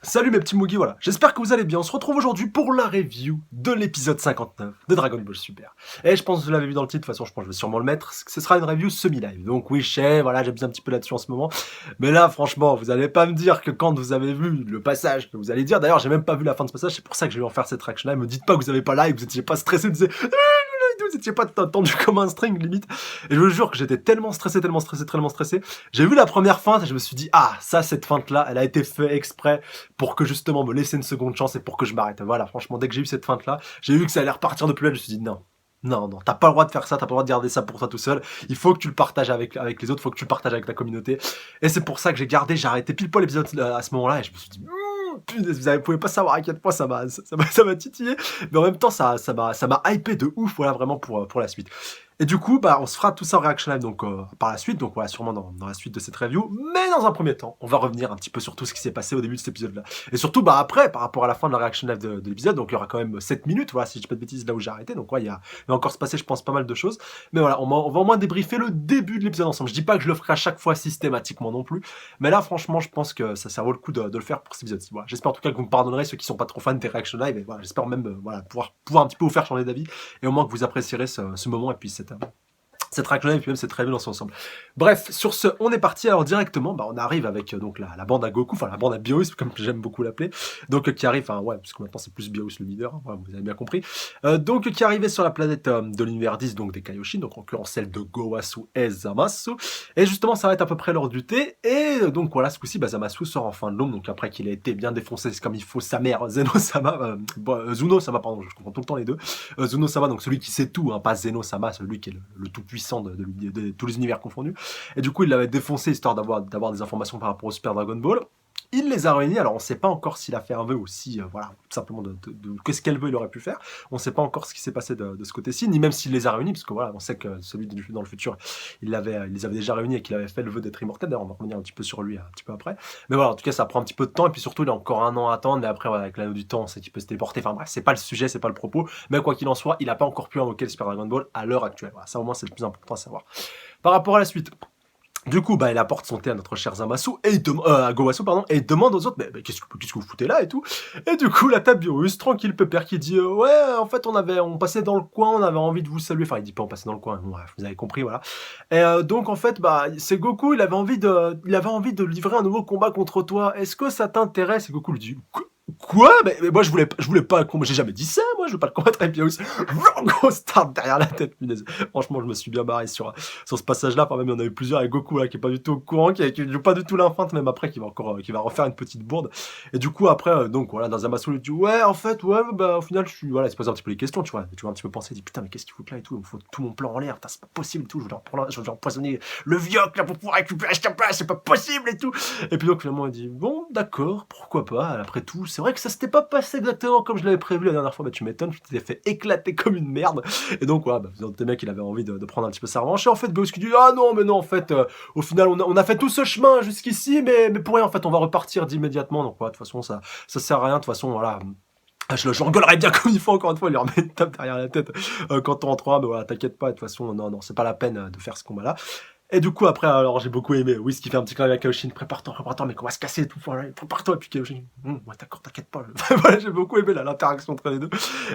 Salut mes petits Mugi, voilà. J'espère que vous allez bien. On se retrouve aujourd'hui pour la review de l'épisode 59 de Dragon Ball Super. Et je pense que vous l'avez vu dans le titre, de toute façon je pense que je vais sûrement le mettre. Ce sera une review semi-live. Donc oui, je sais, voilà, j'abuse un petit peu là-dessus en ce moment. Mais là, franchement, vous allez pas me dire que quand vous avez vu le passage que vous allez dire, d'ailleurs j'ai même pas vu la fin de ce passage, c'est pour ça que je vais en faire cette réaction-là. Me dites pas que vous avez pas là et que vous étiez pas stressé, vous étiez pas tendu comme un string limite. Et je vous jure que j'étais tellement stressé. J'ai vu la première feinte et je me suis dit, ah, ça, cette feinte-là, elle a été faite exprès pour que justement me laisser une seconde chance et pour que je m'arrête. Voilà, franchement, dès que j'ai eu cette feinte-là, j'ai vu que ça allait repartir de plus belle, je me suis dit, non. Non, t'as pas le droit de faire ça, t'as pas le droit de garder ça pour toi tout seul. Il faut que tu le partages avec les autres, il faut que tu le partages avec ta communauté. Et c'est pour ça que j'ai arrêté pile poil l'épisode à ce moment-là et je me suis dit, punaise, vous pouvez pas savoir à quel point ça m'a titillé, mais en même temps ça m'a hypé de ouf, voilà, vraiment pour la suite. Et du coup, bah, on se fera tout ça en reaction live donc par la suite, donc voilà, sûrement dans la suite de cette review. Mais dans un premier temps, on va revenir un petit peu sur tout ce qui s'est passé au début de cet épisode-là. Et surtout, bah après, par rapport à la fin de la reaction live de l'épisode, donc il y aura quand même 7 minutes, voilà, si je dis pas de bêtises, là où j'ai arrêté. Donc ouais, il va encore se passer, je pense, pas mal de choses. Mais voilà, on va au moins débriefer le début de l'épisode ensemble. Je dis pas que je le ferai à chaque fois systématiquement non plus. Mais là, franchement, je pense que ça vaut le coup de le faire pour cet épisode-ci. Voilà. J'espère en tout cas que vous me pardonnerez ceux qui sont pas trop fans des reaction live. Et voilà, j'espère même voilà, pouvoir un petit peu vous faire changer d'avis. Et au moins que vous apprécierez ce moment et puis cette reaction live et puis même cette review dans son ensemble. Bref, sur ce, on est parti alors directement, bah on arrive avec donc la bande à Goku, enfin la bande à Beerus comme j'aime beaucoup l'appeler, donc qui arrive, enfin ouais, parce que maintenant c'est plus Beerus le leader, hein, voilà, vous avez bien compris, donc qui arrivait sur la planète de l'univers 10, donc des Kaioshin, donc en l'occurrence celle de Gowasu et Zamasu, et justement ça va être à peu près l'heure du thé, et donc voilà, ce coup-ci, bah, Zamasu sort en fin de l'ombre, donc après qu'il a été bien défoncé comme il faut sa mère, Zeno-sama, Zuno-sama, pardon, je comprends tout le temps les deux, Zuno-sama, donc celui qui sait tout, hein, pas Zeno-sama, celui qui est le tout puissant de tous les univers confondus. Et du coup, il l'avait défoncé histoire d'avoir des informations par rapport au Super Dragon Ball. Il les a réunis, alors on ne sait pas encore s'il a fait un vœu ou si, voilà, tout simplement qu'est-ce qu'elle veut il aurait pu faire. On ne sait pas encore ce qui s'est passé de ce côté-ci, ni même s'il les a réunis, parce que voilà, on sait que celui dans le futur, il les avait déjà réunis et qu'il avait fait le vœu d'être immortel. D'ailleurs, on va revenir un petit peu sur lui un petit peu après. Mais voilà, en tout cas, ça prend un petit peu de temps, et puis surtout, il a encore un an à attendre, mais après, voilà, avec l'anneau du temps, on sait qu'il peut se téléporter. Enfin bref, c'est pas le sujet, c'est pas le propos, mais quoi qu'il en soit, il n'a pas encore pu invoquer le Super Dragon Ball à l'heure actuelle. Voilà, ça au moins, c'est le plus important à savoir. Par rapport à la suite, du coup, bah, il apporte son thé à notre cher Zamasu, et à Gowasu, pardon, et il demande aux autres, mais qu'est-ce que vous foutez là et tout. Et du coup, la Tabiurus, tranquille pépère, qui dit, ouais, en fait, on passait dans le coin, on avait envie de vous saluer. Enfin, il dit pas on passait dans le coin, bon, bref, vous avez compris, voilà. Et donc, en fait, bah, c'est Goku, il avait envie de livrer un nouveau combat contre toi. Est-ce que ça t'intéresse? Et Goku lui dit, quoi? Mais moi je voulais pas j'ai jamais dit ça, moi je veux pas le combattre. Et puis gros start derrière la tête, punaise. Franchement, je me suis bien barré sur ce passage-là. Enfin, même il y en a eu plusieurs avec Goku là, qui est pas du tout au courant, qui joue pas du tout l'infante, même après, qui va refaire une petite bourde. Et du coup, après, donc voilà, dans Zamasu lui dit, ouais, en fait, ouais, bah au final, voilà, il se pose un petit peu les questions, tu vois un petit peu penser, il dit, putain, mais qu'est-ce qu'il fout là et tout, il me faut tout mon plan en l'air, putain, c'est pas possible et tout, je vais empoisonner le Vioc là pour pouvoir récupérer cette place, c'est pas possible et tout. Et puis donc finalement, il dit, bon, d'accord, pourquoi pas, après tout, c'est vrai que ça s'était pas passé exactement comme je l'avais prévu la dernière fois, bah tu m'étonnes, je t'ai fait éclater comme une merde. Et donc voilà, bah, tes mecs, il avait envie de prendre un petit peu sa revanche. Et en fait, Beus qui dit, ah non, mais non, en fait, au final, on a fait tout ce chemin jusqu'ici, mais pour rien, en fait, on va repartir d'immédiatement. Donc voilà, de toute façon, ça sert à rien, de toute façon, voilà. Je l'engueulerai bien comme il faut, encore une fois, il lui remet une tape derrière la tête quand on rentrera, mais voilà, t'inquiète pas, de toute façon, non, c'est pas la peine de faire ce combat-là. Et du coup, après, alors j'ai beaucoup aimé. Oui, ce qui fait un petit clin d'œil à Kaioshin. Prépare-toi, mais qu'on va se casser et tout. Voilà, prépare-toi. Et puis Kaioshin, ouais, d'accord, t'inquiète pas. Voilà, j'ai beaucoup aimé l'interaction entre les deux.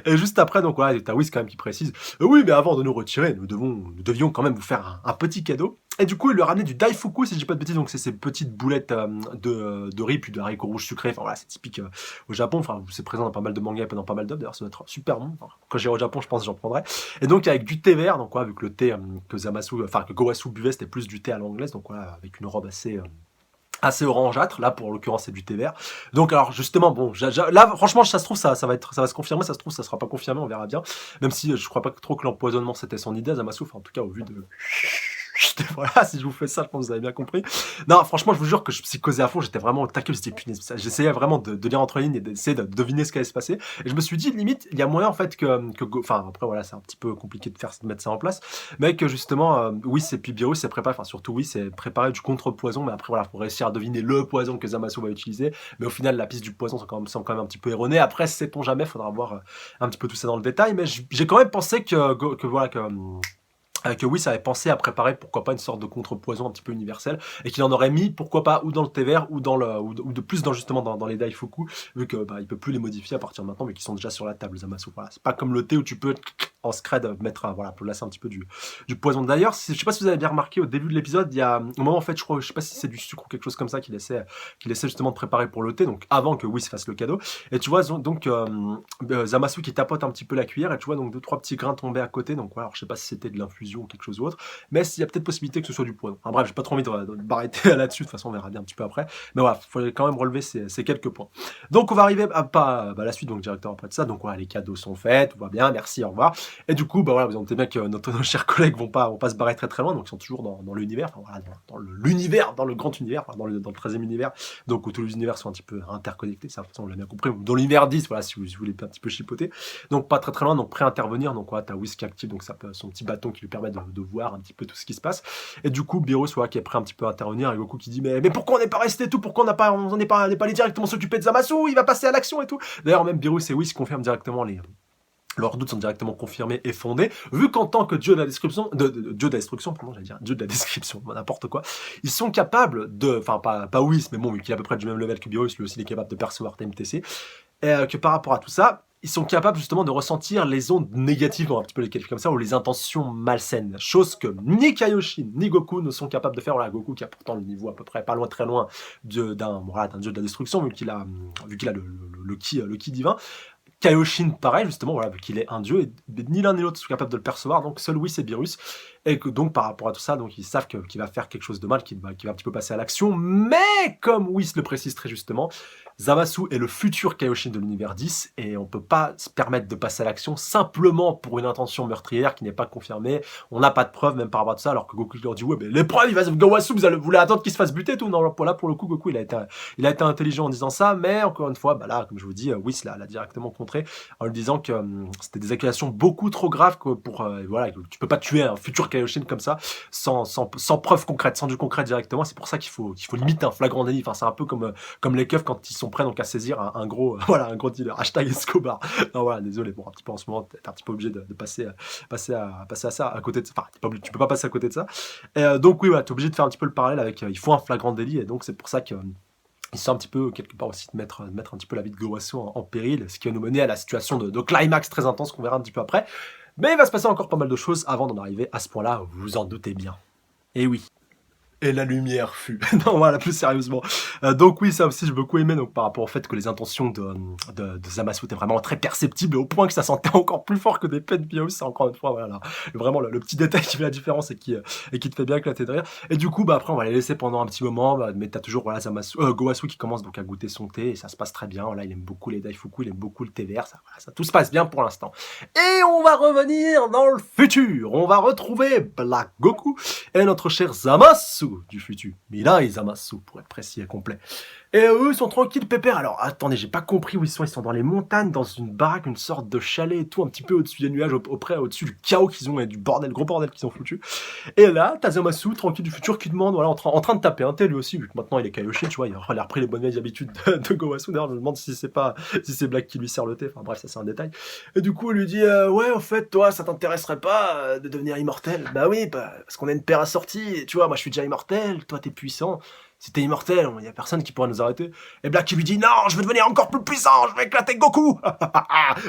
Et juste après, donc voilà, t'as Whis quand même qui précise. Oui, mais avant de nous retirer, nous devions quand même vous faire un petit cadeau. Et du coup, il lui a ramené du Daifuku, si je dis pas de bêtises. Donc c'est ces petites boulettes de riz puis de haricots rouges sucrés. Enfin voilà, c'est typique au Japon. Enfin, c'est présent dans pas mal de mangas et dans pas mal d'œuvres. D'ailleurs, ça doit être super bon. Enfin, quand j'irai au Japon, je pense que j'en prendrai. Et donc avec du thé vert, donc voilà, vu que le thé que Gowasu buvait, c'était plus du thé à l'anglaise, donc voilà, avec une robe assez orangeâtre. Là, pour l'occurrence, c'est du thé vert. Donc alors justement, bon, là franchement, ça se trouve, ça va se confirmer, ça se trouve, ça sera pas confirmé, on verra bien. Même si je crois pas trop que l'empoisonnement c'était son idée, Zamasu, enfin, en tout cas au vu de voilà, si je vous fais ça, je pense que vous avez bien compris. Non, franchement, je vous jure que je psychosais à fond, j'étais vraiment au taquet, j'étais punaise. J'essayais vraiment de lire entre les lignes et d'essayer de deviner ce qui allait se passer. Et je me suis dit, limite, il y a moyen en fait enfin après voilà, c'est un petit peu compliqué de mettre ça en place, mais que justement, oui, c'est puis Beerus c'est préparé, enfin surtout oui, c'est préparé du contre-poison, mais après voilà, faut réussir à deviner le poison que Zamasu va utiliser. Mais au final, la piste du poison semble quand même un petit peu erronée. Après, sait-on jamais, faudra voir un petit peu tout ça dans le détail, mais j'ai quand même pensé que voilà que Que Whis avait pensé à préparer, pourquoi pas, une sorte de contrepoison un petit peu universel, et qu'il en aurait mis, pourquoi pas, ou dans le thé vert, ou dans le, ou de plus dans justement dans les Daifuku, vu que bah, il peut plus les modifier à partir de maintenant, mais qu'ils sont déjà sur la table, les Zamasu. Voilà, c'est pas comme le thé où tu peux en scred mettre, voilà, placer un petit peu du poison. D'ailleurs, je sais pas si vous avez bien remarqué au début de l'épisode, il y a un moment en fait, je sais pas si c'est du sucre ou quelque chose comme ça qu'il essaie justement de préparer pour le thé, donc avant que Whis fasse le cadeau. Et tu vois donc Zamasu qui tapote un petit peu la cuillère, et tu vois donc deux trois petits grains tomber à côté. Donc voilà, alors, je sais pas si c'était de l'infusion ou quelque chose d'autre, mais il y a peut-être possibilité que ce soit du poison. Enfin, bref, j'ai pas trop envie de m'arrêter là-dessus. De toute façon, on verra bien un petit peu après. Mais voilà, il faut quand même relever ces quelques points. Donc on va arriver à la suite, donc directement après de ça. Donc voilà, les cadeaux sont faits, tout va bien, merci, au revoir. Et du coup, bah voilà, vous entendez bien que nos chers collègues vont pas se barrer très très loin, donc ils sont toujours dans l'univers, enfin voilà, dans l'univers, dans le grand univers, enfin, dans le 13e univers, donc où tous les univers sont un petit peu interconnectés, ça, de toute façon, on l'a bien compris, dans l'univers 10, voilà, si vous voulez un petit peu chipoter, donc pas très très loin, donc prêt à intervenir. Donc voilà, t'as Whis qui active, donc ça peut, son petit bâton qui lui permet de voir un petit peu tout ce qui se passe, et du coup, Beerus, voilà, qui est prêt un petit peu à intervenir, et Goku qui dit, mais pourquoi on n'est pas resté et tout, pourquoi on n'est pas allé directement s'occuper de Zamasu, il va passer à l'action et tout. D'ailleurs, même Beerus et Whis confirment directement leurs doutes sont directement confirmés et fondés, vu qu'en tant que dieu de la description, dieu de la destruction, pardon, j'allais dire dieu de la description, n'importe quoi, ils sont capables de, enfin pas Whis, mais bon, vu qu'il est à peu près du même level que Beerus, lui aussi il est capable de percevoir TMTC, et que par rapport à tout ça, ils sont capables justement de ressentir les ondes négatives, on va un petit peu les qualifier comme ça, ou les intentions malsaines, chose que ni Kaioshin ni Goku ne sont capables de faire. Voilà, Goku qui a pourtant le niveau à peu près pas loin, très loin d'un dieu de la destruction, vu qu'il a le ki divin. Kaioshin, pareil, justement, voilà, vu qu'il est un dieu, et ni l'un ni l'autre sont capables de le percevoir, donc seul Whis et Beerus, et que donc par rapport à tout ça, donc ils savent qu'il va faire quelque chose de mal, qu'il va un petit peu passer à l'action, mais comme Whis le précise très justement, Zamasu est le futur Kaioshin de l'univers 10, et on peut pas se permettre de passer à l'action simplement pour une intention meurtrière qui n'est pas confirmée. On n'a pas de preuves même par rapport à ça, alors que Goku leur dit, ouais, mais les preuves, Gawasu, vous voulez attendre qu'il se fasse buter, tout. Non, là, pour le coup, Goku, il a été intelligent en disant ça, mais encore une fois, bah là, comme je vous dis, Whis l'a directement contré en lui disant que c'était des accusations beaucoup trop graves que pour, voilà, que tu peux pas tuer un futur Kaioshin comme ça, sans preuve concrète, sans du concret directement. C'est pour ça qu'il faut limite un flagrant délit. Enfin, c'est un peu comme les keufs quand ils sont prêts donc à saisir un gros, voilà, un gros dealer. Hashtag Escobar. Non, voilà, désolé, bon, un petit peu en ce moment, t'es un petit peu obligé de passer à ça, à côté de ça. Enfin, tu peux pas passer à côté de ça. Et donc oui, voilà, t'es obligé de faire un petit peu le parallèle avec, il faut un flagrant délit, et donc c'est pour ça que ils sont un petit peu, quelque part aussi, de mettre un petit peu la vie de Gowasu en péril, ce qui va nous mener à la situation de climax très intense qu'on verra un petit peu après. Mais il va se passer encore pas mal de choses avant d'en arriver à ce point-là, vous vous en doutez bien. Et oui. Et la lumière fut. Non, voilà, plus sérieusement. Donc oui, ça aussi j'ai beaucoup aimé, donc par rapport au fait que les intentions de Zamasu étaient vraiment très perceptibles, au point que ça sentait encore plus fort que des pets de c'est encore une fois, voilà, là, vraiment le petit détail qui fait la différence et qui te fait bien éclater de rire. Et du coup, bah après on va les laisser pendant un petit moment, bah, mais t'as toujours voilà, Gowasu qui commence donc à goûter son thé, et ça se passe très bien. Voilà, il aime beaucoup les Daifuku, il aime beaucoup le thé vert, ça, voilà, ça tout se passe bien pour l'instant. Et on va revenir dans le futur, on va retrouver Black Goku et notre cher Zamasu du futur. Mirai Zamasu, pour être précis et complet. Et eux, ils sont tranquilles, pépères. Alors, attendez, j'ai pas compris où ils sont. Ils sont dans les montagnes, dans une baraque, une sorte de chalet et tout, un petit peu au-dessus des nuages, au-dessus du chaos qu'ils ont et du bordel, gros bordel qu'ils ont foutu. Et là, t'as Zamasu, tranquille du futur, qui demande, voilà, en train de taper un thé lui aussi, vu que maintenant il est Kaioshin, tu vois, il a repris les bonnes vieilles habitudes de Gowasu. D'ailleurs, je me demande si c'est Black qui lui sert le thé. Enfin bref, ça c'est un détail. Et du coup, il lui dit, ouais, en fait, toi, ça t'intéresserait pas de devenir immortel? Bah oui, parce qu'on a une paire assortie, et tu vois, moi je suis déjà immortel, toi t'es puissant. Si t'es immortel, il y a personne qui pourra nous arrêter. Et Black qui lui dit, non, je veux devenir encore plus puissant, je vais éclater Goku.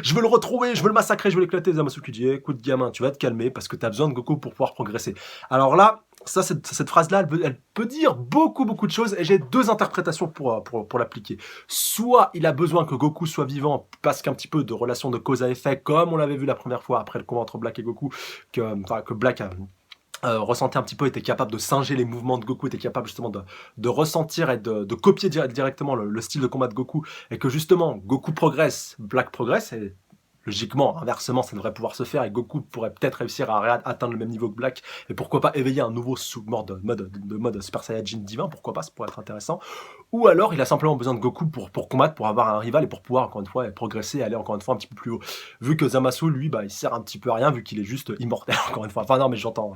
Je veux le retrouver, je veux le massacrer, je veux l'éclater. Zamasu qui dit, écoute gamin, tu vas te calmer parce que t'as besoin de Goku pour pouvoir progresser. Alors là, cette phrase-là, elle peut dire beaucoup de choses, et j'ai deux interprétations pour l'appliquer. Soit il a besoin que Goku soit vivant parce qu'un petit peu de relation de cause à effet, comme on l'avait vu la première fois après le combat entre Black et Goku, que Black a ressentait un petit peu, était capable de singer les mouvements de Goku, était capable justement de ressentir et de copier directement le style de combat de Goku, et que justement Goku progresse, Black progresse, et logiquement, inversement, ça devrait pouvoir se faire, et Goku pourrait peut-être réussir à atteindre le même niveau que Black, et pourquoi pas éveiller un nouveau mode Super Saiyajin divin, pourquoi pas, ça pourrait être intéressant. Ou alors il a simplement besoin de Goku pour combattre, pour avoir un rival, et pour pouvoir encore une fois progresser et aller encore une fois un petit peu plus haut. Vu que Zamasu, lui, bah, il sert un petit peu à rien, vu qu'il est juste immortel, encore une fois. Enfin non, mais j'entends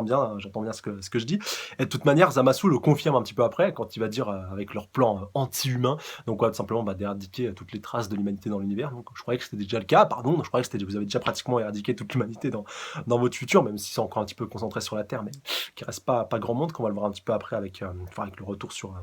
bien ce que je dis. Et de toute manière, Zamasu le confirme un petit peu après, quand il va dire avec leur plan anti-humain, donc tout simplement d'éradiquer toutes les traces de l'humanité dans l'univers. Donc je croyais que c'était déjà le cas, pardon, donc je croyais que vous avez déjà pratiquement éradiqué toute l'humanité dans votre futur, même si c'est encore un petit peu concentré sur la Terre, mais qu'il reste pas grand monde, qu'on va le voir un petit peu après avec le retour sur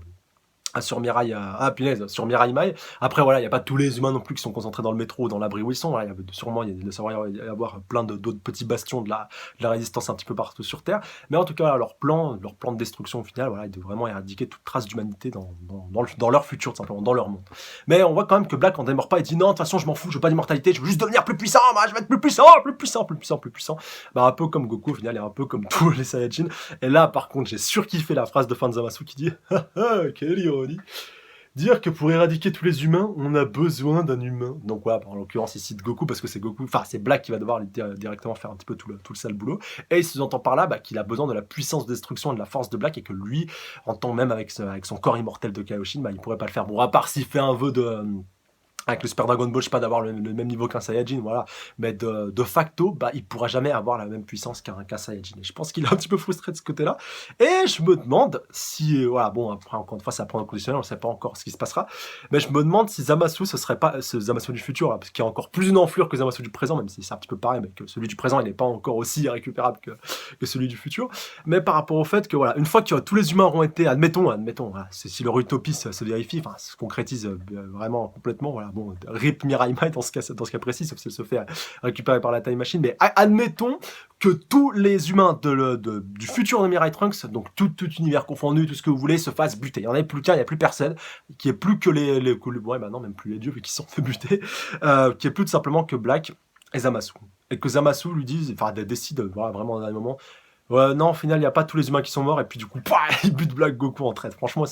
Mirai, punaise, sur Mirai Mai. Après, voilà, il n'y a pas tous les humains non plus qui sont concentrés dans le métro ou dans l'abri où ils sont. Voilà, sûrement, il doit y avoir plein d'autres petits bastions de la résistance un petit peu partout sur Terre. Mais en tout cas, voilà, leur plan de destruction au final, voilà, ils doivent vraiment éradiquer toute trace d'humanité dans leur futur, tout simplement, dans leur monde. Mais on voit quand même que Black en démord pas. Il dit non, de toute façon, je m'en fous, je veux pas d'immortalité, je veux juste devenir plus puissant, moi, je vais être plus puissant, plus puissant, plus puissant, plus puissant. Bah, un peu comme Goku au final, et un peu comme tous les Saiyajins. Et là, par contre, j'ai surkiffé la phrase de fin de Zamasu qui dit quelle ironie. Dire que pour éradiquer tous les humains, on a besoin d'un humain. Donc voilà, en l'occurrence ici de Goku, parce que c'est Goku, enfin c'est Black qui va devoir directement faire un petit peu tout le sale boulot. Et il sous-entend par là qu'il a besoin de la puissance de destruction et de la force de Black, et que lui, en tant même avec son corps immortel de Kaioshin, il pourrait pas le faire. Bon, à part s'il fait un vœu avec le Super Dragon Ball, je sais pas, d'avoir le même niveau qu'un Saiyajin, voilà. Mais de facto, il pourra jamais avoir la même puissance qu'un Saiyajin. Et je pense qu'il est un petit peu frustré de ce côté-là. Et je me demande si, voilà, bon, après, encore une fois, ça prend au conditionnel, on sait pas encore ce qui se passera. Mais je me demande si Zamasu, ce serait pas ce Zamasu du futur, là, parce qu'il y a encore plus une enflure que Zamasu du présent, même si c'est un petit peu pareil, mais que celui du présent, il n'est pas encore aussi récupérable que celui du futur. Mais par rapport au fait que, voilà, une fois que tous les humains auront été, admettons, voilà, si leur utopie se vérifie, enfin, se concrétise vraiment complètement, voilà, bon, rip Mirai Mai dans ce cas précis, sauf si elle se fait récupérer par la Time Machine, mais admettons que tous les humains du futur de Mirai Trunks, donc tout univers confondu, tout ce que vous voulez, se fassent buter. Il n'y en a plus qu'un, il n'y a plus personne, qui est plus que ouais, maintenant même plus les dieux, vu qu'ils sont fait buter, qui est plus tout simplement que Black et Zamasu. Et que Zamasu lui dise, enfin, décide, voilà, vraiment dans un moment, ouais, non, au final, il n'y a pas tous les humains qui sont morts, et puis du coup, il bute Black Goku en traite. Franchement,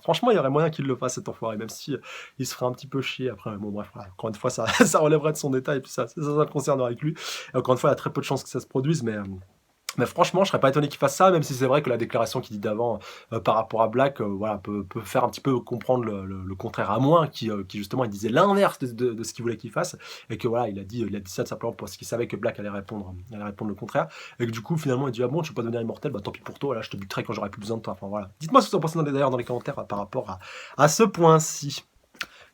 franchement, il y aurait moyen qu'il le fasse, cet enfoiré, même si il se ferait un petit peu chier. Après, bon, bref, voilà, encore une fois, ça relèverait de son état, et puis ça le concernerait avec lui. Et encore une fois, il y a très peu de chances que ça se produise, mais franchement, je serais pas étonné qu'il fasse ça, même si c'est vrai que la déclaration qu'il dit d'avant par rapport à Black, voilà, peut faire un petit peu comprendre le contraire, à moins qui justement il disait l'inverse de ce qu'il voulait qu'il fasse, et que voilà, il a dit ça tout simplement parce qu'il savait que Black allait répondre le contraire, et que du coup finalement il dit ah bon, tu veux pas devenir immortel, bah tant pis pour toi, là je te buterai quand j'aurai plus besoin de toi. Enfin voilà, dites-moi ce que vous en pensez d'ailleurs dans les commentaires par rapport à ce point-ci.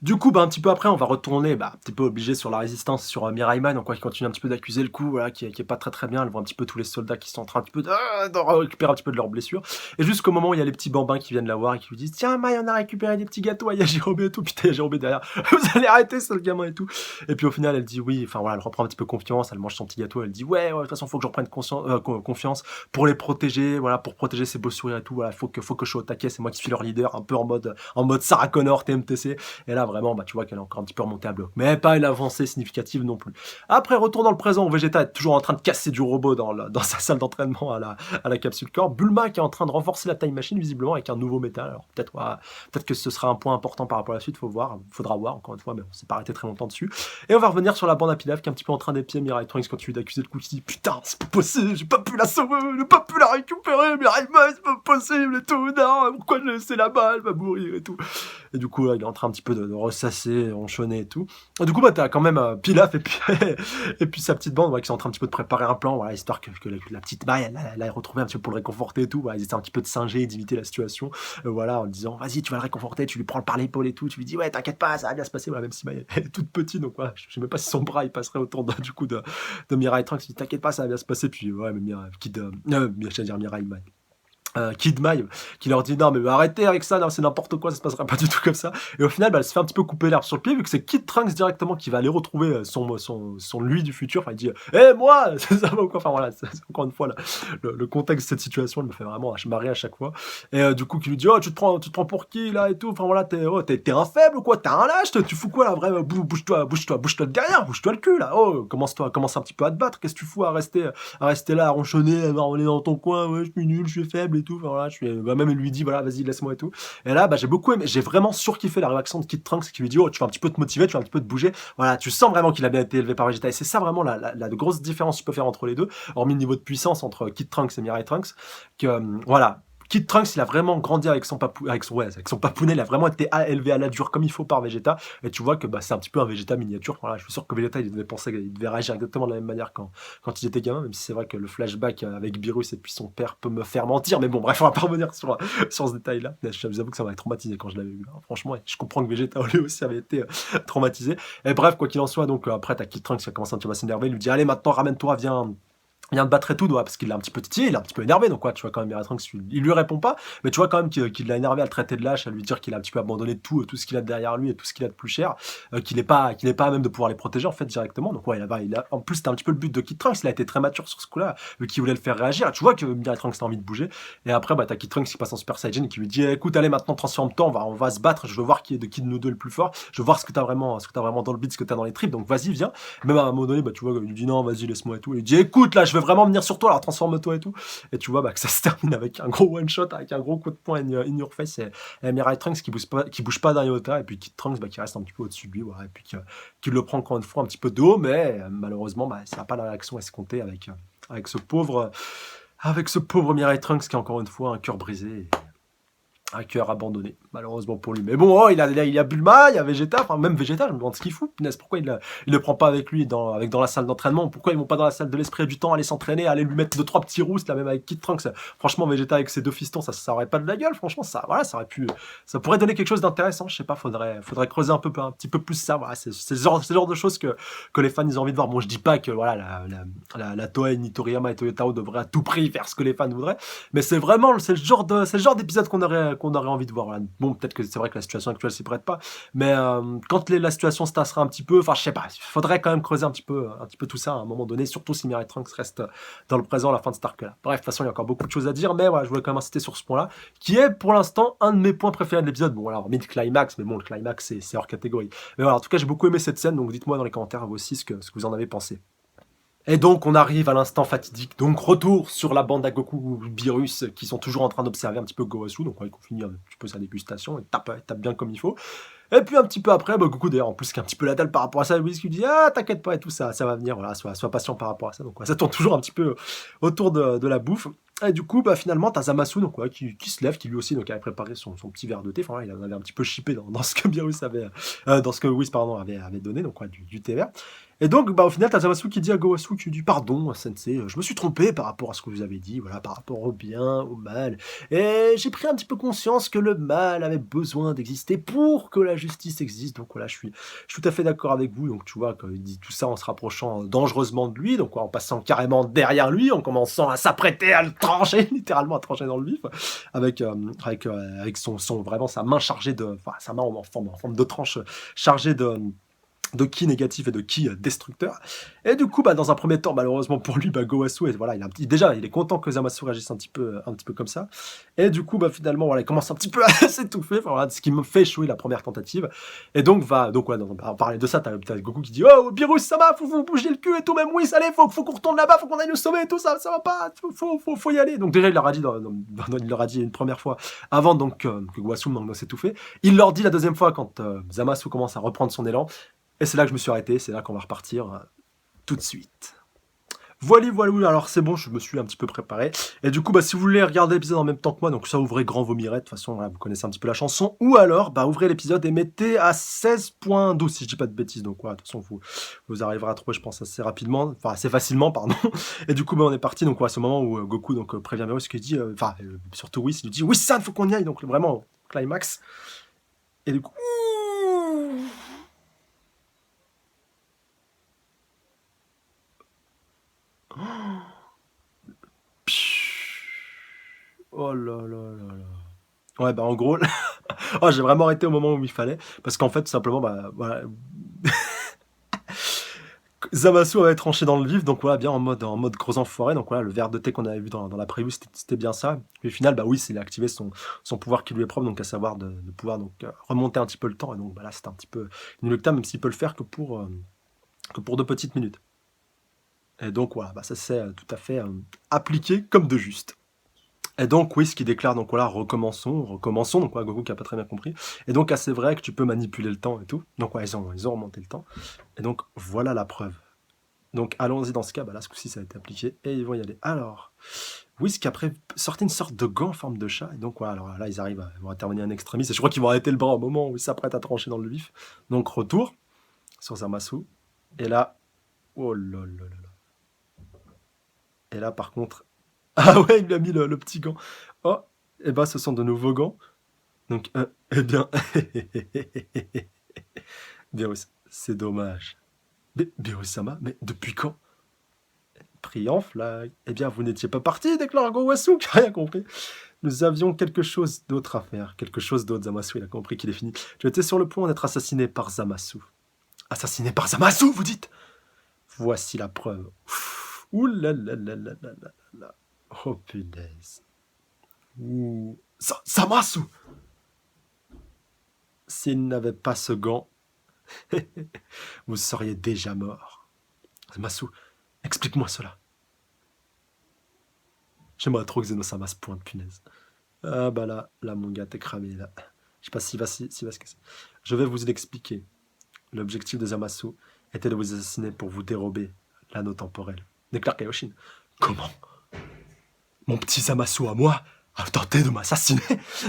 Du coup, un petit peu après, on va retourner, un petit peu obligé sur la résistance, sur Mirai Mai, donc quoi, qui continue un petit peu d'accuser le coup, voilà, qui est pas très bien. Elle voit un petit peu tous les soldats qui sont en train un petit peu de récupérer un petit peu de leurs blessures. Et jusqu'au moment où il y a les petits bambins qui viennent la voir et qui lui disent tiens, Mai, on a récupéré des petits gâteaux, il y a Jérôme et tout, putain, il y a Jérôme derrière, vous allez arrêter, c'est le gamin et tout. Et puis au final, elle dit oui, enfin voilà, elle reprend un petit peu confiance, elle mange son petit gâteau, elle dit ouais, de toute façon, faut que je reprenne confiance pour les protéger, voilà, pour protéger ses beaux sourires et tout, voilà, faut que je sois au taquet, c'est moi qui suis leur leader, un peu en mode Sarah Connor, TMTC. Et là, vraiment, tu vois qu'elle est encore un petit peu remontée à bloc. Mais pas une avancée significative non plus. Après, retour dans le présent, où Vegeta est toujours en train de casser du robot dans sa salle d'entraînement à la capsule corps. Bulma qui est en train de renforcer la Time Machine, visiblement, avec un nouveau métal. Alors, peut-être que ce sera un point important par rapport à la suite, faudra voir, encore une fois, mais on s'est pas arrêté très longtemps dessus. Et on va revenir sur la bande à Pilaf, qui est un petit peu en train d'épier Mirai Trunks quand tu lui d'accuser le coup, qui dit putain, c'est pas possible, j'ai pas pu la sauver, j'ai pas pu la récupérer, Mirai Mai, c'est pas possible et tout, non, pourquoi je l'ai laissé là-bas, elle va mourir et tout. Et du coup, là, il est en train un petit peu de ressasser, ronchonner et tout. Et du coup, t'as quand même Pilaf et puis sa petite bande, qui sont en train un petit peu de préparer un plan, voilà, histoire que la petite Mai, elle a retrouvé un petit peu pour le réconforter et tout. Voilà, ils essaient un petit peu de singer et d'imiter la situation, voilà, en disant vas-y, tu vas le réconforter, tu lui prends par l'épaule et tout, tu lui dis ouais, t'inquiète pas, ça va bien se passer, voilà, même si Mai est toute petite, donc voilà, je sais même pas si son bras il passerait autour de Mirai Trunks, il dit t'inquiète pas, ça va bien se passer, puis ouais, mais Mirai Mai. Kid Mai qui leur dit non mais arrêtez avec ça, non, c'est n'importe quoi, ça se passera pas du tout comme ça. Et au final elle se fait un petit peu couper l'herbe sur le pied, vu que c'est Kid Trunks directement qui va aller retrouver son lui du futur. Enfin il dit moi ça va ou quoi, enfin voilà, c'est encore une fois le contexte de cette situation, elle me fait vraiment marrer à chaque fois. Et du coup qui lui dit tu te prends pour qui là et tout, enfin voilà, t'es un faible ou quoi, t'es un lâche, tu fous quoi là, vraiment, bouge-toi de derrière, bouge-toi le cul là, commence un petit peu à te battre, qu'est-ce que tu fous à rester là à ronchonner, à marronner dans ton coin, ouais je suis nul, je suis faible et tout, enfin, voilà, même il lui dit voilà vas-y laisse-moi et tout. Et là j'ai beaucoup aimé, j'ai vraiment surkiffé la réaction de Kid Trunks qui lui dit tu vas un petit peu te motiver, tu vas un petit peu te bouger, voilà, tu sens vraiment qu'il a bien été élevé par Vegeta, et c'est ça vraiment la grosse différence que tu peux faire entre les deux, hormis le niveau de puissance entre Kid Trunks et Mirai Trunks, que voilà, Kid Trunks, il a vraiment grandi avec son papounet, il a vraiment été élevé à la dure comme il faut par Vegeta, et tu vois que bah, c'est un petit peu un Vegeta miniature. Voilà, je suis sûr que Vegeta, il devait penser qu'il devait réagir exactement de la même manière quand il était gamin, même si c'est vrai que le flashback avec Beerus et puis son père peut me faire mentir, mais bon, bref, on va pas revenir sur ce détail-là. Je vous avoue que ça m'avait traumatisé quand je l'avais vu, hein. Franchement, je comprends que Vegeta, lui aussi, avait été traumatisé. Et bref, quoi qu'il en soit, donc après, t'as Kid Trunks qui a commencé un petit peu à s'énerver, il lui dit, allez, maintenant, ramène-toi, viens te battre et tout, ouais, parce qu'il l'a un petit peu titillé, il est un petit peu énervé, donc quoi, tu vois quand même Mira Trunks, il lui répond pas, mais tu vois quand même qu'il l'a énervé à le traiter de lâche, à lui dire qu'il a un petit peu abandonné tout ce qu'il a derrière lui et tout ce qu'il a de plus cher, qu'il est pas à même de pouvoir les protéger en fait directement, donc ouais, en plus c'était un petit peu le but de Kid Trunks, il a été très mature sur ce coup-là, vu qu'il voulait le faire réagir, tu vois que Mira Trunks a envie de bouger, et après bah t'as Kid Trunks qui passe en Super Saiyan et qui lui dit, écoute, allez maintenant transforme-toi, on va se battre, je veux voir qui est de qui de nous deux le plus fort, je veux voir ce que t'as vraiment dans le beat, ce que t'as dans les tripes, donc vas-y, viens, même à un moment donné, bah tu vois, il lui dit non, vas-y, laisse-moi et tout, il dit, écoute, là, je vais vraiment venir sur toi, alors transforme-toi et tout. Et tu vois bah, que ça se termine avec un gros one-shot, avec un gros coup de poing in your face. Et Mirai Trunks qui bouge pas d'un iota, et puis Kid Trunks bah, qui reste un petit peu au-dessus de lui, voilà, et puis qui le prend encore une fois un petit peu de haut, mais malheureusement, bah, ça n'a pas la réaction escomptée avec ce pauvre Mirai Trunks qui a encore une fois un cœur brisé. Un cœur abandonné, malheureusement pour lui. Mais bon, oh, il a Bulma, il y a Vegeta, enfin même Vegeta, je me demande ce qu'il fout, punaise, pourquoi il le prend pas avec lui dans la salle d'entraînement, pourquoi ils vont pas dans la salle de l'esprit et du temps aller s'entraîner, aller lui mettre 2-3 petits roustes, là même avec Kid Trunks, franchement Vegeta avec ses deux fistons, ça aurait pas de la gueule, franchement, ça aurait pu, ça pourrait donner quelque chose d'intéressant, je sais pas, faudrait creuser un petit peu plus ça, voilà, c'est le genre de choses que les fans ils ont envie de voir. Bon, je dis pas que voilà, la Toei, ni Toriyama et Toyotaro devraient à tout prix faire ce que les fans voudraient, mais c'est le genre d'épisode qu'on aurait envie de voir. Voilà. Bon, peut-être que c'est vrai que la situation actuelle s'y prête pas, mais quand la situation se tassera un petit peu, enfin je sais pas, il faudrait quand même creuser un petit peu tout ça à un moment donné, surtout si Mirai Trunks reste dans le présent à la fin de cet arc-là. Bref, de toute façon, il y a encore beaucoup de choses à dire, mais voilà, je voulais quand même insister sur ce point-là, qui est pour l'instant un de mes points préférés de l'épisode. Bon, alors, mid-climax, mais bon, le climax, c'est hors catégorie. Mais voilà, en tout cas, j'ai beaucoup aimé cette scène, donc dites-moi dans les commentaires, vous aussi, ce que vous en avez pensé. Et donc on arrive à l'instant fatidique, donc retour sur la bande à Goku Beerus qui sont toujours en train d'observer un petit peu Gowasu, donc on finit un petit peu sa dégustation, et tape bien comme il faut. Et puis un petit peu après, bah, Goku d'ailleurs en plus qui est un petit peu la dalle par rapport à ça, lui qui lui dit ah t'inquiète pas et tout ça va venir, voilà, sois patient par rapport à ça, donc ouais, ça tourne toujours un petit peu autour de la bouffe. Et du coup, bah, finalement, t'as Zamasu donc, ouais, qui se lève, qui lui aussi donc, avait préparé son petit verre de thé. Enfin, il en avait un petit peu chippé dans ce que Beerus avait, dans ce que Whis pardon, avait donné, donc ouais, du thé vert. Et donc, bah, au final, t'as Zamasu qui dit à Gowasu, qui dit pardon, Sensei, je me suis trompé par rapport à ce que vous avez dit, voilà, par rapport au bien, au mal. Et j'ai pris un petit peu conscience que le mal avait besoin d'exister pour que la justice existe. Donc voilà, je suis tout à fait d'accord avec vous. Donc tu vois, quand il dit tout ça en se rapprochant dangereusement de lui, donc en passant carrément derrière lui, en commençant à s'apprêter à le trancher, littéralement à trancher dans le vif, avec son vraiment sa main chargée de, enfin sa main en forme de tranche chargée de ki négatif et de ki destructeur. Et du coup, bah, dans un premier temps, malheureusement pour lui, bah, Gowasu, voilà, déjà, il est content que Zamasu réagisse un petit peu comme ça. Et du coup, bah, finalement, voilà, il commence un petit peu à s'étouffer, enfin, voilà, ce qui me fait échouer la première tentative. Et donc, en parler de ça, t'as Goku qui dit, oh, Beerus, ça va, faut vous bouger le cul et tout, même oui, allez, faut qu'on retourne là-bas, faut qu'on aille nous sauver et tout, ça va pas, faut y aller. Donc déjà, il leur a dit, il leur a dit une première fois, avant donc que Gowasu manque s'étouffer. Il leur dit la deuxième fois, quand Zamasu commence à reprendre son élan. Et c'est là que je me suis arrêté, c'est là qu'on va repartir tout de suite. Voilà, alors c'est bon, je me suis un petit peu préparé. Et du coup, bah, si vous voulez regarder l'épisode en même temps que moi, donc ça ouvrez grand vomiret, de toute façon, voilà, vous connaissez un petit peu la chanson. Ou alors, bah, ouvrez l'épisode et mettez à 16.12, si je dis pas de bêtises. Donc voilà, de toute façon, vous arriverez à trouver, je pense, assez rapidement, enfin assez facilement, pardon. Et du coup, bah, on est parti, donc voilà, c'est au moment où Goku donc, prévient Beerus, qui dit, surtout Whis, il lui dit, Whis-san, faut qu'on y aille, donc vraiment, climax. Et du coup... Oh là là là là. Ouais, bah en gros, oh, j'ai vraiment arrêté au moment où il fallait, parce qu'en fait, tout simplement, bah voilà, Zamasu avait tranché dans le vif, donc voilà, bien en mode gros enfoiré, donc voilà, le verre de thé qu'on avait vu dans la preview, c'était bien ça. Et au final, bah oui, il a activé son pouvoir qui lui est propre, donc à savoir de pouvoir donc remonter un petit peu le temps, et donc bah, là, c'était un petit peu inéluctable, même s'il peut le faire que pour 2 petites minutes. Et donc voilà, bah, ça s'est tout à fait appliqué comme de juste. Et donc, oui, ce qui déclare, donc voilà, recommençons, donc voilà, Goku qui a pas très bien compris. Et donc, c'est vrai que tu peux manipuler le temps et tout. Donc, ouais, ils ont remonté le temps. Et donc, voilà la preuve. Donc allons-y dans ce cas, bah là ce coup-ci ça a été appliqué et ils vont y aller. Alors, Whisk après sortait une sorte de gant en forme de chat et donc voilà, alors là ils vont intervenir en extrémiste et je crois qu'ils vont arrêter le bras au moment où ils s'apprêtent à trancher dans le vif. Donc retour sur Zamasu et là, oh là là là là. Et là par contre, ah ouais il lui a mis le petit gant. Oh, et bah ce sont de nouveaux gants. Donc eh bien, Beerus, c'est dommage. Mais Beerus-sama, mais depuis quand? Pris en flag. Eh bien, vous n'étiez pas parti, déclare Gowasu, qui a rien compris. Nous avions quelque chose d'autre à faire. Quelque chose d'autre, Zamasu, il a compris qu'il est fini. Tu étais sur le point d'être assassiné par Zamasu. Assassiné par Zamasu, vous dites? Voici la preuve. Ouh là là là là là là là. Oh punaise. Ouh. Zamasu! S'il n'avait pas ce gant, vous seriez déjà mort. Zamasu, explique-moi cela. J'aimerais trop que Zeno-sama se pointe, punaise. Ah bah là mon gars, t'es cramé là. Je sais pas s'il va se casser. Je vais vous l'expliquer. L'objectif de Zamasu était de vous assassiner pour vous dérober l'anneau temporel. Déclare Kaioshin. Comment? Mon petit Zamasu à moi a tenté de m'assassiner?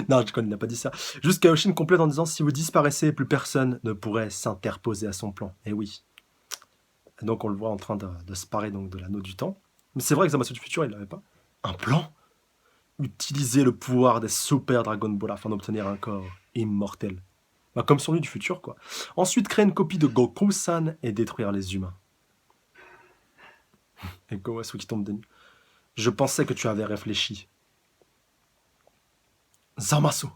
Non, je connais, il n'a pas dit ça. Juste Kaioshin complète en disant si vous disparaissez, plus personne ne pourrait s'interposer à son plan. Et oui. Et donc on le voit en train de se parer donc de l'anneau du temps. Mais c'est vrai que Zamasu du futur, il l'avait pas. Un plan? Utiliser le pouvoir des Super Dragon Ball afin d'obtenir un corps immortel. Bah, comme son lui du futur, quoi. Ensuite, créer une copie de Goku-san et détruire les humains. Et Gowasu qui tombe des nues. Je pensais que tu avais réfléchi. Zamasu,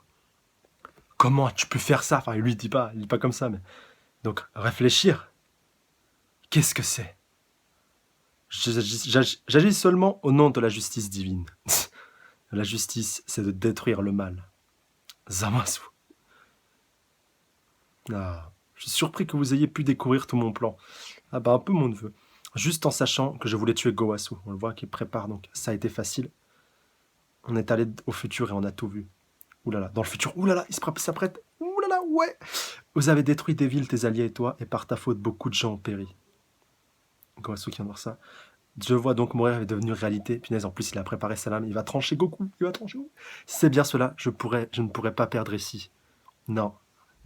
comment as-tu pu faire ça? Enfin, lui, il dit pas comme ça, mais... Donc, réfléchir? Qu'est-ce que c'est? J'agis seulement au nom de la justice divine. La justice, c'est de détruire le mal. Zamasu. Ah, je suis surpris que vous ayez pu découvrir tout mon plan. Ah bah un peu mon neveu. Juste en sachant que je voulais tuer Gowasu. On le voit qu'il prépare, donc ça a été facile. On est allé au futur et on a tout vu. Oulala, dans le futur, oulala, il s'apprête. Oulala, ouais. Vous avez détruit des villes, tes alliés et toi, et par ta faute, beaucoup de gens ont péri. Gowasu qui vient de voir ça. Je vois donc mon rêve est devenu réalité. Punaise, en plus, il a préparé sa lame. Il va trancher Goku. Il va trancher Goku. Si c'est bien cela, je ne pourrais pas perdre ici. Non,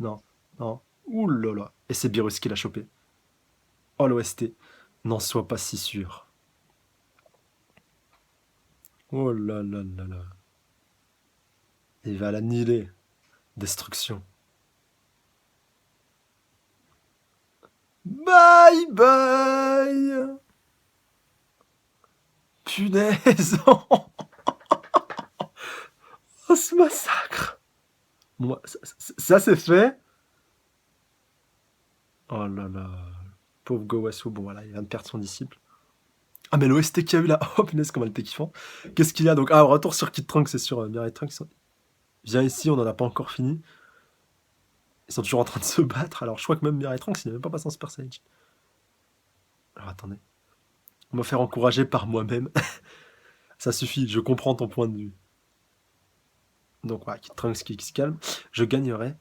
non, non. Ouh là là. Et c'est Beerus qui l'a chopé. Oh l'OST. N'en sois pas si sûr. Oh là là là là. Il va l'annihiler. Destruction. Bye bye. Punaise. Oh ce massacre. Bon, ça c'est fait. Oh là là. Pauvre Gowasu. Bon voilà, il vient de perdre son disciple. Ah mais l'OST qu'il y a eu là. Oh punaise comment elle était kiffant. Qu'est-ce qu'il y a donc? Ah retour sur Kid Trunks, c'est sur Mirai Trunks. Viens ici, on n'en a pas encore fini. Ils sont toujours en train de se battre. Alors je crois que même Mirai Trunks, il n'est même pas passé en Super Saiyan. Alors attendez. On va faire encourager par moi-même. Ça suffit, je comprends ton point de vue. Donc voilà, Kid Trunks qui se calme. Je gagnerai,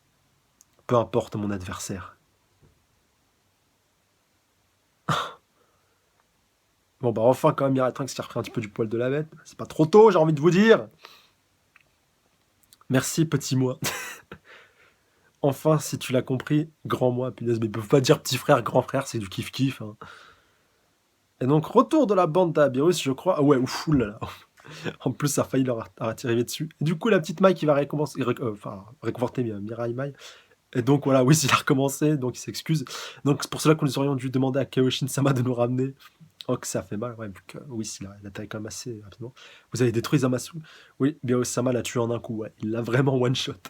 peu importe mon adversaire. Bon bah enfin quand même Mirai Trunks qui a repris un petit peu du poil de la bête. C'est pas trop tôt, j'ai envie de vous dire. Merci petit moi. Enfin, si tu l'as compris, grand moi, punaise, mais ils peuvent pas dire petit frère, grand frère, c'est du kiff-kiff. Hein. Et donc, retour de la bande d'Abirus, je crois. Ah ouais, ouf, oulala. En plus, ça a failli leur arriver dessus. Et du coup, la petite Mai qui va réconforter Mirai Mai. Et donc, voilà, oui, il a recommencé, donc il s'excuse. Donc, c'est pour cela que nous aurions dû demander à Kaioshin-sama de nous ramener. Oh, que ça fait mal, ouais, vu que oui, il a attaqué quand même assez rapidement. Vous avez détruit Zamasu. Oui, Beerus-sama l'a tué en un coup, ouais. Il l'a vraiment one-shot.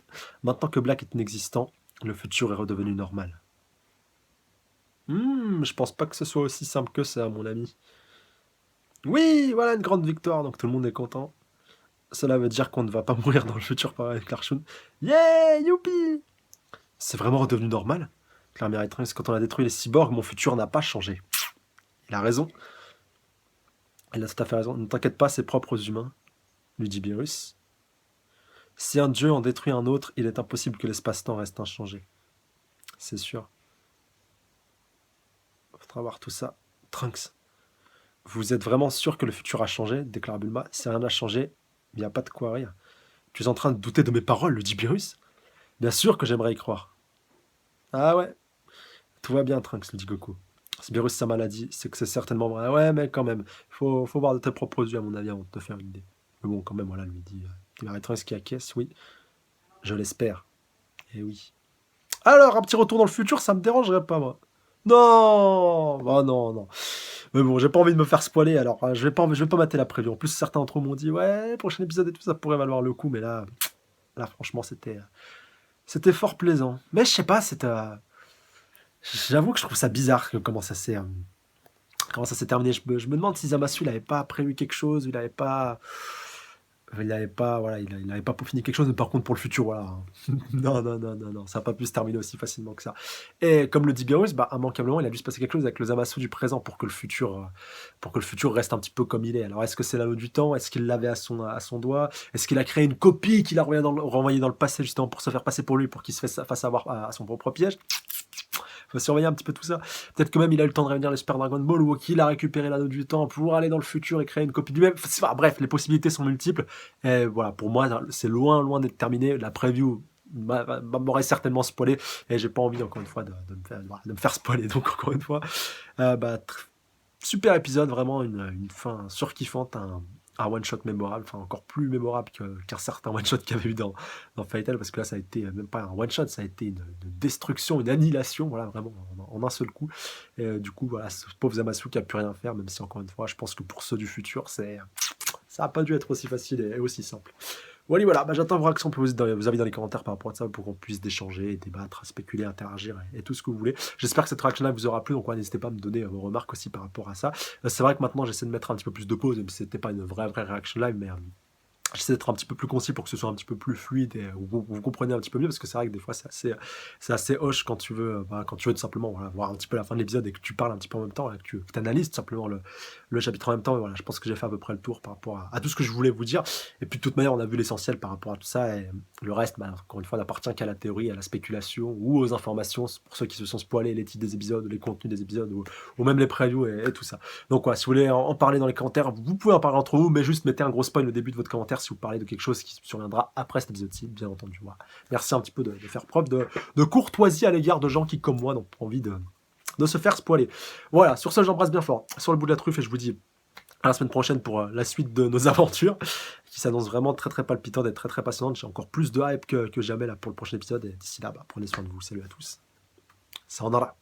Maintenant que Black est inexistant, le futur est redevenu normal. Je pense pas que ce soit aussi simple que ça, mon ami. Oui, voilà une grande victoire, donc tout le monde est content. Cela veut dire qu'on ne va pas mourir dans le futur pareil avec Larshun. Yeah, youpi! C'est vraiment redevenu normal. Claire Trunks, quand on a détruit les cyborgs, mon futur n'a pas changé. Il a raison. Il a tout à fait raison. Ne t'inquiète pas, c'est propre aux humains, lui dit Beerus. Si un dieu en détruit un autre, il est impossible que l'espace-temps reste inchangé. C'est sûr. Faudra voir tout ça. Trunks, Vous êtes vraiment sûr que le futur a changé, déclare Bulma. Si rien n'a changé, il n'y a pas de quoi rire. Tu es en train de douter de mes paroles, le dit Beerus. Bien sûr que j'aimerais y croire. Ah ouais, tout va bien, Trunks, le dit Goku. Si Beerus sa maladie, c'est que c'est certainement vrai. Ouais, mais quand même, faut voir de tes propres yeux, à mon avis, avant de te faire une idée. Mais bon, quand même, voilà, lui dit. Il y a Trunks qui acquiesce, oui. Je l'espère. Eh oui. Alors, un petit retour dans le futur, ça me dérangerait pas, moi. Non! Oh non, non. Mais bon, j'ai pas envie de me faire spoiler, alors je vais pas mater la preview. En plus, certains d'entre eux m'ont dit, ouais, prochain épisode et tout, ça pourrait valoir le coup, mais là franchement, c'était fort plaisant. Mais je sais pas, j'avoue que je trouve ça bizarre comment ça s'est terminé. Je me demande si Zamasu, il avait pas prévu quelque chose, voilà, il avait pas peaufiné quelque chose, mais par contre pour le futur, voilà. Non, non, non, non, non, ça n'a pas pu se terminer aussi facilement que ça. Et comme le dit Beerus, bah, immanquablement, il a dû se passer quelque chose avec le Zamasu du présent pour que le futur reste un petit peu comme il est. Alors, est-ce que c'est l'anneau du temps? Est-ce qu'il l'avait à son doigt? Est-ce qu'il a créé une copie qu'il a renvoyée dans le passé, justement, pour se faire passer pour lui, pour qu'il fasse avoir à son propre piège? Faut surveiller un petit peu tout ça. Peut-être que même il a eu le temps de réunir les Super Dragon Ball ou qu'il a récupéré l'anneau du temps pour aller dans le futur et créer une copie de lui-même. Bref, les possibilités sont multiples. Et voilà, pour moi, c'est loin, loin d'être terminé. La preview m'aurait certainement spoilé et j'ai pas envie, encore une fois, de me faire spoiler. Donc, encore une fois, super épisode, vraiment une fin surkiffante, un one-shot mémorable, enfin encore plus mémorable qu'un certain one-shot qu'il y avait eu dans Fatal, parce que là ça a été même pas un one-shot, ça a été une destruction, une annihilation, voilà, vraiment en un seul coup. Et du coup, voilà, ce pauvre Zamasu qui a plus rien à faire, même si encore une fois, je pense que pour ceux du futur, ça a pas dû être aussi facile et aussi simple. Voilà, j'attends vos réactions, vos avis dans les commentaires par rapport à ça, pour qu'on puisse échanger, débattre, spéculer, interagir et tout ce que vous voulez. J'espère que cette réaction-là vous aura plu, donc n'hésitez pas à me donner vos remarques aussi par rapport à ça. C'est vrai que maintenant j'essaie de mettre un petit peu plus de pause, même si c'était pas une vraie réaction live, mais j'essaie d'être un petit peu plus concis pour que ce soit un petit peu plus fluide et vous compreniez un petit peu mieux, parce que c'est vrai que des fois c'est assez hoche quand tu veux tout simplement, voilà, voir un petit peu la fin de l'épisode et que tu parles un petit peu en même temps et que tu analyses tout simplement le chapitre en même temps. Et voilà, je pense que j'ai fait à peu près le tour par rapport à tout ce que je voulais vous dire. Et puis de toute manière, on a vu l'essentiel par rapport à tout ça, et le reste, encore une fois, n'appartient qu'à la théorie, à la spéculation ou aux informations pour ceux qui se sont spoilés les titres des épisodes, les contenus des épisodes ou même les previews et tout ça. Donc voilà, si vous voulez en parler dans les commentaires, vous pouvez en parler entre vous, mais juste mettez un gros spoil au début de votre commentaire si vous parlez de quelque chose qui surviendra après cet épisode-ci, bien entendu. Voilà. Merci un petit peu de faire preuve de courtoisie à l'égard de gens qui, comme moi, n'ont pas envie de se faire spoiler. Voilà, sur ce, j'embrasse bien fort sur le bout de la truffe et je vous dis à la semaine prochaine pour la suite de nos aventures, qui s'annonce vraiment très très palpitante et très très passionnante. J'ai encore plus de hype que jamais là pour le prochain épisode, et d'ici là, prenez soin de vous. Salut à tous. Ça en aura.